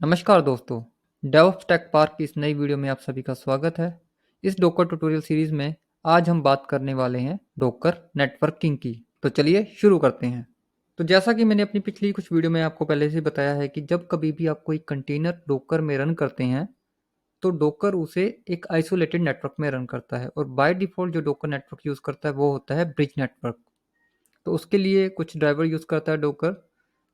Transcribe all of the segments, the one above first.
नमस्कार दोस्तों, DevOps tech park की इस नई वीडियो में आप सभी का स्वागत है। इस डोकर ट्यूटोरियल सीरीज में आज हम बात करने वाले हैं डोकर नेटवर्किंग की। तो चलिए शुरू करते हैं। तो जैसा कि मैंने अपनी पिछली कुछ वीडियो में आपको पहले से बताया है कि जब कभी भी आप कोई कंटेनर डोकर में रन करते हैं तो डोकर उसे एक आइसोलेटेड नेटवर्क में रन करता है और बाय डिफ़ॉल्ट जो डोकर नेटवर्क यूज़ करता है वो होता है ब्रिज नेटवर्क। तो उसके लिए कुछ ड्राइवर यूज़ करता है डोकर।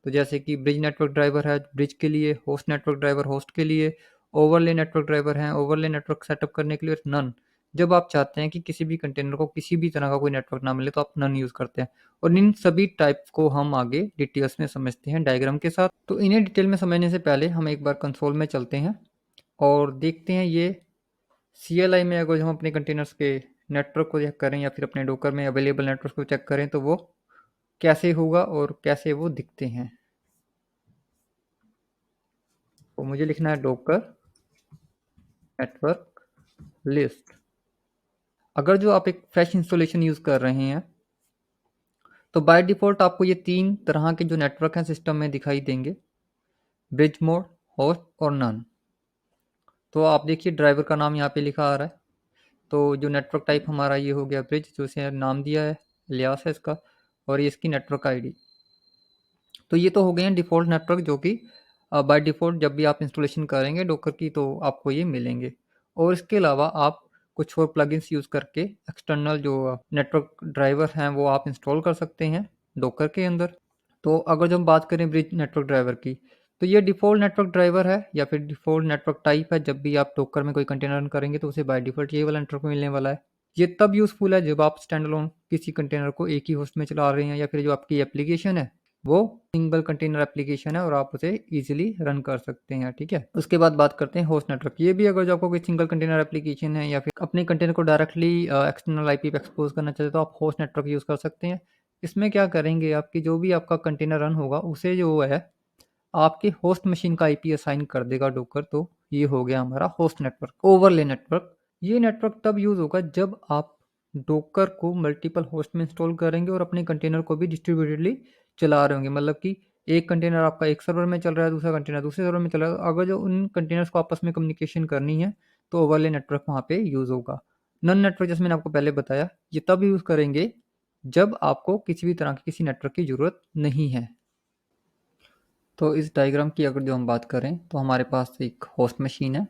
तो जैसे कि ब्रिज नेटवर्क ड्राइवर है ब्रिज के लिए, होस्ट नेटवर्क ड्राइवर होस्ट के लिए, ओवरले नेटवर्क ड्राइवर हैं ओवरले नेटवर्क सेटअप करने के लिए, नन जब आप चाहते हैं कि किसी भी कंटेनर को किसी भी तरह का कोई नेटवर्क ना मिले तो आप नन यूज़ करते हैं। और इन सभी टाइप को हम आगे डिटेल्स में समझते हैं डायग्राम के साथ। तो इन्हें डिटेल में समझने से पहले हम एक बार कंसोल में चलते हैं और देखते हैं ये CLI में अगर हम अपने कंटेनर्स के नेटवर्क को चेक करें या फिर अपने डोकर में अवेलेबल नेटवर्क को चेक करें तो वो कैसे होगा और कैसे वो दिखते हैं। तो मुझे लिखना है डोकर नेटवर्क लिस्ट। अगर जो आप एक फ्रेश इंस्टॉलेशन यूज़ कर रहे हैं तो बाय डिफ़ॉल्ट आपको ये 3 तरह के जो नेटवर्क हैं सिस्टम में दिखाई देंगे, ब्रिज मोड, होस्ट और नन। तो आप देखिए ड्राइवर का नाम यहाँ पे लिखा आ रहा है। तो जो नेटवर्क टाइप हमारा ये हो गया ब्रिज, जो इसे नाम दिया है, एलियास है इसका, और ये इसकी नेटवर्क आईडी। तो ये तो हो गए हैं डिफ़ॉल्ट नेटवर्क जो कि बाय डिफ़ॉल्ट जब भी आप इंस्टॉलेशन करेंगे डोकर की तो आपको ये मिलेंगे। और इसके अलावा आप कुछ और प्लगइन्स यूज़ करके एक्सटर्नल जो नेटवर्क ड्राइवर हैं वो आप इंस्टॉल कर सकते हैं डोकर के अंदर। तो अगर जो हम बात करें ब्रिज नेटवर्क ड्राइवर की, तो ये डिफ़ॉल्ट नेटवर्क ड्राइवर है या फिर डिफ़ॉल्ट नेटवर्क टाइप है। जब भी आप डोकर में कोई कंटेनर रन करेंगे तो उसे बाय डिफ़ॉल्ट ये वाला नेटवर्क मिलने वाला है। ये तब यूज़फुल है जब आप स्टैंड अलोन किसी कंटेनर को एक ही होस्ट में चला रहे हैं या फिर जो आपकी एप्लीकेशन है वो सिंगल कंटेनर एप्लीकेशन है और आप उसे इजीली रन कर सकते हैं। ठीक है, उसके बाद बात करते हैं होस्ट नेटवर्क। ये भी अगर जो आपको कोई सिंगल कंटेनर एप्लीकेशन है या फिर अपने कंटेनर को डायरेक्टली एक्सटर्नल आईपी पे एक्सपोज करना चाहते हैं तो आप होस्ट नेटवर्क यूज़ कर सकते हैं। इसमें क्या करेंगे, आपकी जो भी आपका कंटेनर रन होगा उसे जो है आपके होस्ट मशीन का आईपी असाइन कर देगा डोकर। तो ये हो गया हमारा होस्ट नेटवर्क। ओवरले नेटवर्क, ये नेटवर्क तब यूज़ होगा जब आप डोकर को मल्टीपल होस्ट में इंस्टॉल करेंगे और अपने कंटेनर को भी डिस्ट्रीब्यूटेडली चला रहे होंगे। मतलब कि एक कंटेनर आपका एक सर्वर में चल रहा है, दूसरा कंटेनर दूसरे सर्वर में चल रहा है। अगर जो उन कंटेनर्स को आपस में कम्युनिकेशन करनी है तो ओवरले नेटवर्क वहाँ पे यूज़ होगा। नन नेटवर्क जैसे मैंने आपको पहले बताया ये तब यूज़ करेंगे जब आपको किसी भी तरह की किसी नेटवर्क की ज़रूरत नहीं है। तो इस डायग्राम की अगर जो हम बात करें तो हमारे पास एक होस्ट मशीन है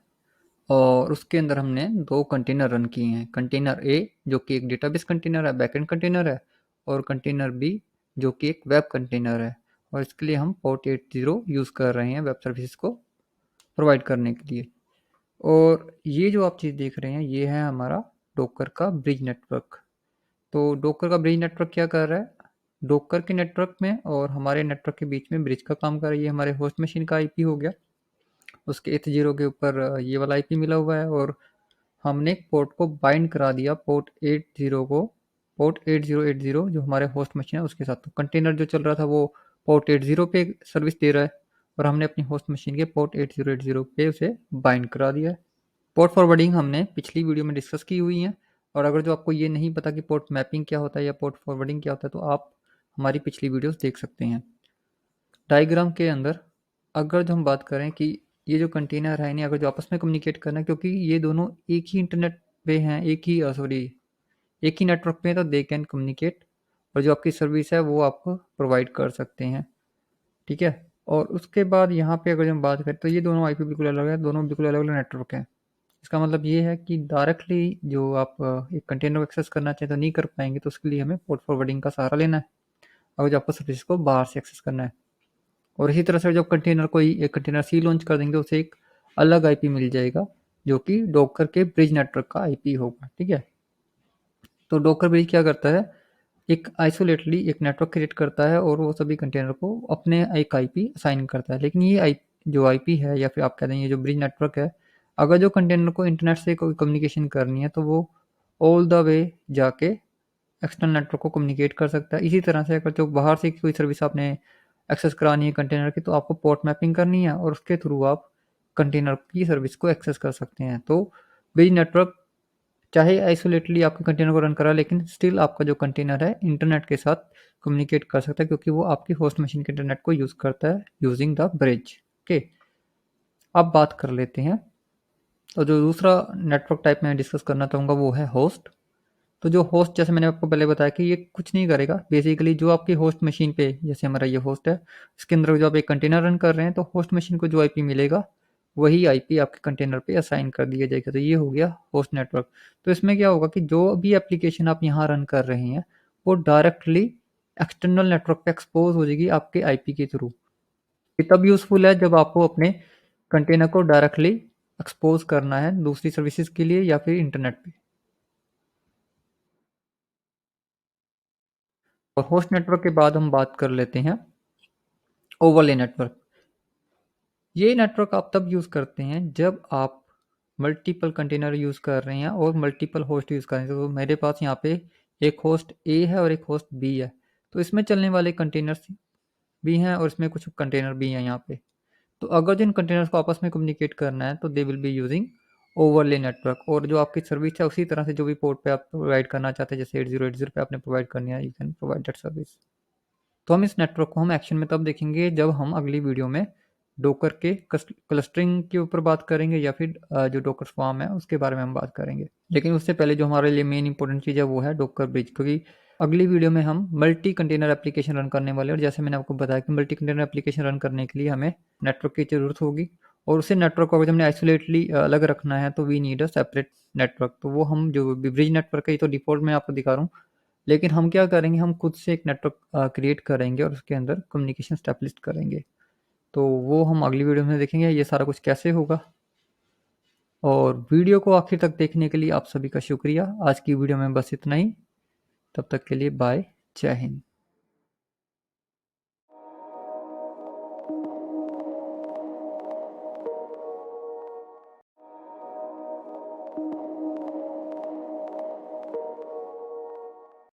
और उसके अंदर हमने 2 कंटेनर रन किए हैं। कंटेनर ए जो कि एक डेटाबेस कंटेनर है, बैकएंड कंटेनर है, और कंटेनर बी जो कि एक वेब कंटेनर है। और इसके लिए हम पोर्ट 80 यूज़ कर रहे हैं वेब सर्विसेज को प्रोवाइड करने के लिए। और ये जो आप चीज़ देख रहे हैं ये है हमारा डोकर का ब्रिज नेटवर्क। तो डोकर का ब्रिज नेटवर्क क्या कर रहा है, डोकर के नेटवर्क में और हमारे नेटवर्क के बीच में ब्रिज का काम कर रही है। हमारे होस्ट मशीन का आईपी हो गया, उसके 80 के ऊपर ये वाला आईपी मिला हुआ है और हमने पोर्ट को बाइंड करा दिया पोर्ट 80 को, पोर्ट 8080 जो हमारे होस्ट मशीन है उसके साथ। तो कंटेनर जो चल रहा था वो पोर्ट 80 पे सर्विस दे रहा है और हमने अपनी होस्ट मशीन के पोर्ट 8080 पे उसे बाइंड करा दिया है। पोर्ट फॉरवर्डिंग हमने पिछली वीडियो में डिस्कस की हुई है। और अगर जो आपको ये नहीं पता कि पोर्ट मैपिंग क्या होता है या पोर्ट फॉरवर्डिंग क्या होता है तो आप हमारी पिछली वीडियोस देख सकते हैं। डायग्राम के अंदर अगर जो हम बात करें कि ये जो कंटेनर है इन्हें अगर जो आपस में कम्युनिकेट करना है, क्योंकि ये दोनों एक ही इंटरनेट पे हैं, एक ही नेटवर्क पे हैं, तो दे कैन कम्युनिकेट और जो आपकी सर्विस है वो आप प्रोवाइड कर सकते हैं। ठीक है, और उसके बाद यहाँ पे अगर हम बात करें तो ये दोनों आईपी बिल्कुल अलग है, दोनों बिल्कुल अलग अलग नेटवर्क हैं। इसका मतलब ये है कि डायरेक्टली जो आप एक कंटेनर को एक्सेस करना चाहें तो नहीं कर पाएंगे, तो उसके लिए हमें पोर्ट फॉरवर्डिंग का सहारा लेना है अगर जो आपको सर्विस को बाहर से एक्सेस करना है। और इसी तरह से जब कंटेनर कोई एक कंटेनर सी लॉन्च कर देंगे उसे एक अलग आईपी मिल जाएगा जो कि डोकर के ब्रिज नेटवर्क का आईपी होगा। ठीक है, तो डोकर ब्रिज क्या करता है, एक आइसोलेटली एक नेटवर्क क्रिएट करता है और वो सभी कंटेनर को अपने एक आईपी असाइन करता है। लेकिन ये जो आईपी है या फिर आप कह दें ये जो ब्रिज नेटवर्क है, अगर जो कंटेनर को इंटरनेट से कोई कम्युनिकेशन करनी है तो वो ऑल द वे जाके एक्सटर्नल नेटवर्क को कम्युनिकेट कर सकता है। इसी तरह से अगर जो बाहर से कोई सर्विस आपने एक्सेस करानी है कंटेनर की तो आपको पोर्ट मैपिंग करनी है और उसके थ्रू आप कंटेनर की सर्विस को एक्सेस कर सकते हैं। तो ब्रिज नेटवर्क चाहे आइसोलेटली आपके कंटेनर को रन करा लेकिन स्टिल आपका जो कंटेनर है इंटरनेट के साथ कम्युनिकेट कर सकता है क्योंकि वो आपकी होस्ट मशीन के इंटरनेट को यूज़ करता है यूजिंग द ब्रिज। ओके, अब बात कर लेते हैं, तो जो दूसरा नेटवर्क टाइप मैं डिस्कस करना चाहूँगा वो है होस्ट। तो जो होस्ट, जैसे मैंने आपको पहले बताया कि ये कुछ नहीं करेगा, बेसिकली जो आपकी होस्ट मशीन पे, जैसे हमारा ये होस्ट है, इसके अंदर जो आप एक कंटेनर रन कर रहे हैं, तो होस्ट मशीन को जो आईपी मिलेगा वही आईपी आपके कंटेनर पे असाइन कर दिया जाएगा। तो ये हो गया होस्ट नेटवर्क। तो इसमें क्या होगा कि जो भी एप्लीकेशन आप यहाँ रन कर रहे हैं वो डायरेक्टली एक्सटर्नल नेटवर्क पे एक्सपोज हो जाएगी आपके आईपी के थ्रू। ये तब यूजफुल है जब आपको अपने कंटेनर को डायरेक्टली एक्सपोज करना है दूसरी सर्विसेज के लिए या फिर इंटरनेट पे। और होस्ट नेटवर्क के बाद हम बात कर लेते हैं ओवरले नेटवर्क। ये नेटवर्क आप तब यूज़ करते हैं जब आप मल्टीपल कंटेनर यूज़ कर रहे हैं और मल्टीपल होस्ट यूज़ कर रहे हैं। तो मेरे पास यहाँ पे एक होस्ट ए है और एक होस्ट बी है, तो इसमें चलने वाले कंटेनर्स भी हैं और इसमें कुछ कंटेनर भी हैं यहाँ पे। तो अगर जिन कंटेनर्स को आपस में कम्युनिकेट करना है तो they will be using overlay network. और जो आपकी सर्विस है उसी तरह से जो भी पोर्ट पे आप प्रोवाइड करना चाहते हैं, जैसे 8080 पे आपने प्रोवाइड करनी है, you can provide that service. तो हम इस नेटवर्क को हम एक्शन में तब देखेंगे जब हम अगली वीडियो में डोकर के क्लस्टरिंग के ऊपर बात करेंगे या फिर जो डोकर स्वार्म है उसके बारे में हम बात करेंगे। लेकिन उससे पहले जो हमारे लिए मेन इंपॉर्टेंट चीज़ है वो है डोकर ब्रिज, क्योंकि अगली वीडियो में हम मल्टी कंटेनर एप्लीकेशन रन करने वाले हैं। और जैसे मैंने आपको बताया कि मल्टी कंटेनर एप्लीकेशन रन करने के लिए हमें नेटवर्क की ज़रूरत होगी, और उसे नेटवर्क को अगर हमने आइसोलेटली अलग रखना है तो we need a separate network. तो वो हम जो ब्रिज नेटवर्क है, ये तो डिफॉल्ट में आपको दिखा रहा हूँ, लेकिन हम क्या करेंगे, हम खुद से एक नेटवर्क क्रिएट करेंगे और उसके अंदर कम्युनिकेशन स्टैब्लिश करेंगे। तो वो हम अगली वीडियो में देखेंगे ये सारा कुछ कैसे होगा। और वीडियो को आखिर तक देखने के लिए आप सभी का शुक्रिया। आज की वीडियो में बस इतना ही। तब तक के लिए बाय। जय हिंद।